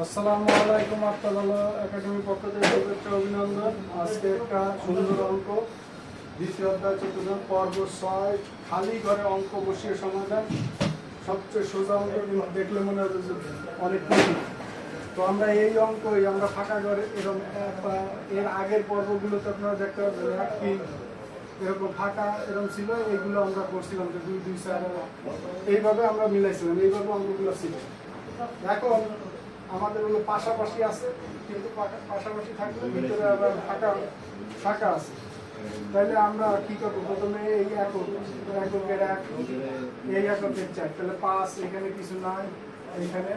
আসসালামু আলাইকুম। আত্মাল একাডেমির পক্ষ থেকে শুভেচ্ছা অভিনন্দন। আজকে একটা সুন্দর অঙ্ক, দ্বিতীয় অধ্যায় চতুর্থ পর্ব 6, খালি ঘরে অঙ্ক বসিয়ে সমাধান। সবচেয়ে সোজা অঙ্ক, দেখলে মনে হবে যে অনেক কঠিন। তো আমরা এই অঙ্কই আমরা ফাঁকা ঘরে এরকম এর আগের পর্বগুলোতে আপনারা দেখতে পাবেন একটি এরকম ফাঁকা এরকম ছিল, এইগুলো আমরা করছিলাম যে 2, 2, 4 এইভাবে আমরা মিলাইছিলাম, এইভাবে অঙ্কগুলো ছিল। এখন আমাদের হলো পাশাপাশি আছে, কিন্তু পাশাপাশি থাকলে ভিতরে আবার ফাঁকা আছে। তাহলে আমরা কি করবো, প্রথমে এই এককের এই এককের 4, তাহলে 5, এখানে কিছু নাই, এখানে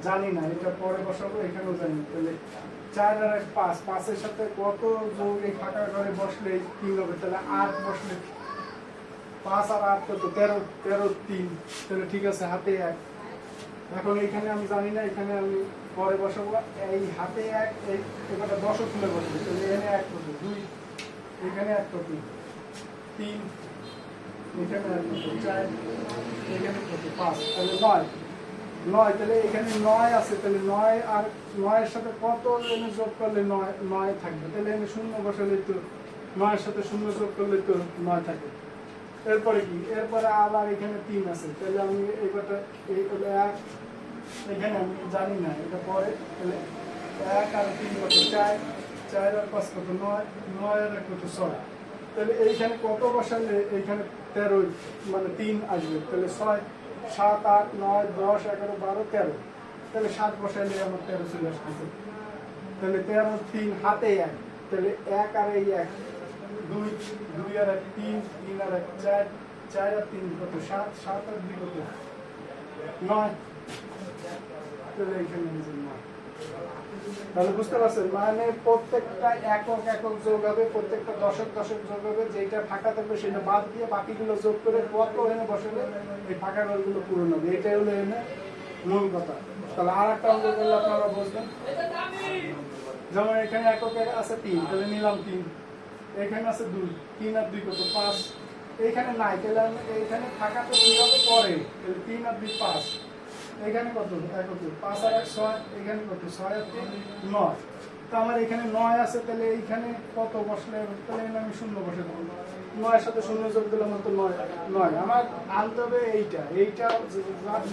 জানি না, এটা পরে বসাবো, এখানেও জানি না। তাহলে 4 আর 1 5, 5-এর সাথে কত যোগ এই ফাঁকা ঘরে বসলে 3 হবে, তাহলে 8 বসলে 5 আর 8 কত 13, 3, তাহলে ঠিক আছে, হাতে 1। এখন এইখানে আমি জানি না, এখানে আমি পরে বসাবো। এই হাতে 1, এই এবারে 10 তুলে বসবো, তাহলে এখানে 1 কত 2, এখানে 1 কত 3, এখানে 1 কত 4, এখানে কত 5, তাহলে 9, তাহলে এখানে 9 আছে, তাহলে 9 আর 9 এর সাথে কত এনে যোগ করলে 9 থাকবে, তাহলে এনে 0 বসালে তো 9 এর সাথে 0 যোগ করলে তো 9 থাকে। এরপরে কি, এরপরে আবার এখানে 3 আছে, তাহলে আমি এইবারটা এই হলো 1, এখানে আমি জানি না, এটা পরে, তাহলে 1 আর 3 কত 4, 4 আর 5 কত 9, 9 আর 1 কত 6, তাহলে এইখানে কত বসালে এইখানে 13 মানে 3 আসবে, তাহলে 6, 7, 8, 9, 10, 11, 12, 13, তাহলে 7 বসালে আমার 13 চলে আসতেছে। তাহলে 13, 3 হাতে 1, তাহলে 1 আর এই 1 2, 2 আর 1 3, 3 আর 1 4, 4 আর 3 কত 7, 7 আর 2 কত 9, তাহলে এখানে 9। তাহলে বুঝতে পারছেন, মানে প্রত্যেকটা একক যোগ হবে, প্রত্যেকটা দশক যোগ হবে, যেটা ফাঁকা থাকবে সেটা বাদ দিয়ে বাকিগুলো যোগ করে কত এনে বসালে এই ফাঁকা ঘরগুলো পূরণ হবে, এটাই হলো এনে মূল কথা। তাহলে আর একটা অঙ্ক করলে আপনারা বুঝবেন। যেমন এখানে একক আছে 3, তাহলে নিলাম 3, এখানে আছে 2, 3 আর 2 কত 5, এইখানে নাই, তাহলে এইখানে ফাঁকা তো কি হবে পরে, তাহলে 3 আর 2 5, এখানে কত 5 আর 1 6, এখানে কত 6 আর 3 9, তো আমার এখানে 9 আছে, তাহলে এইখানে কত বসলে, তাহলে আমি 0 বসে দেবো, 9 এর সাথে 0 যোগ দিলাম তো 9 আমার আনতে হবে এইটা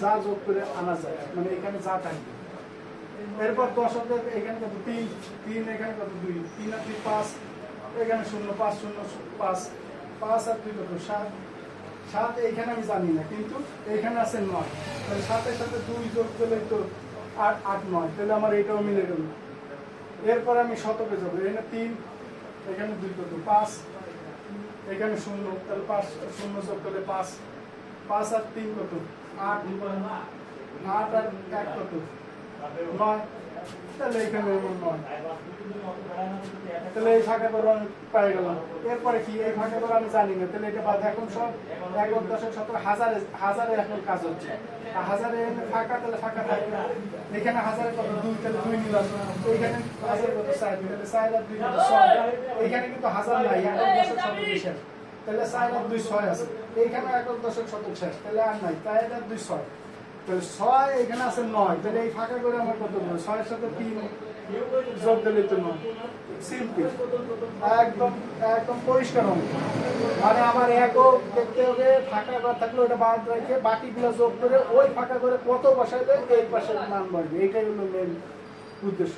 যা যোগ করে আনা যায়, মানে এখানে যা থাকবে। এরপর 10 এখানে কত 3, এখানে কত 2, 3 আর 2 5, এখানে 0 5 0 5, 5 আর 2 কত 7, এইখানে আমি জানি না, কিন্তু এইখানে আছে 9, তাহলে 7 এর সাথে 2 যোগ করলে তো 8 8 9, তাহলে আমার এইটাও মিলে গেল। এরপর আমি শতকে যাবো, এখানে 3, এখানে 2 কত 5, এখানে 0, তাহলে 5 0 যোগ করলে 5, 5 আর 3 কত 8, 8 আর 1 কত 9, তাহলে এখানে 9, তাহলে এই ফাঁকা ঘর আমি পেয়ে গেলাম। এরপরে কি, এই ফাঁকা ঘর আমি জানি না, তাহলে এটা বাদ। এখন সব একক দশক শতক হাজারে এখন কাজ হচ্ছে, হাজারে ফাঁকা, তাহলে ফাঁকা থাকবে। এখানে হাজারে কত 2, তাহলে 2 নিলাম, এইখানে হাজারে কত 4, তাহলে 4 আর 2 কত 6, এইখানে কিন্তু হাজার নাই, একক দশক শতক শেষ, তাহলে 4 আর 2 6 আছে, এইখানে একক দশক শতক শেষ, তাহলে আর নাই, 4 আর 2 6, তাহলে 6, এখানে আছে 9, তাহলে এই ফাঁকা করে আমার কত হবে, 6 এর সাথে 3 যোগ দিলে তো 9, সিম্পল, একদম পরিষ্কার অঙ্ক। মানে আমার একক দেখতে হবে, ফাঁকা ঘর থাকলে ওটা বাদ রেখে বাকিগুলো যোগ করে ওই ফাঁকা করে কত বসাইলে এই পাশের মান বাড়বে, এইটাই হলো মেন উদ্দেশ্য।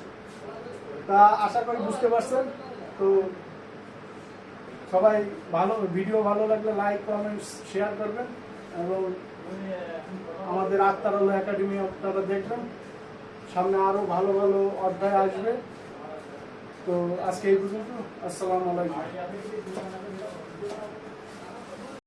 তা আশা করি বুঝতে পারছেন। তো সবাই ভিডিও ভালো লাগলে লাইক কমেন্টস শেয়ার করবেন, এবং আমাদের আত্মাল একাডেমি আপনারা দেখবেন, সামনে আরো ভালো অধ্যায় আসবে। তো আজকে এই পর্যন্ত, আসসালামু আলাইকুম।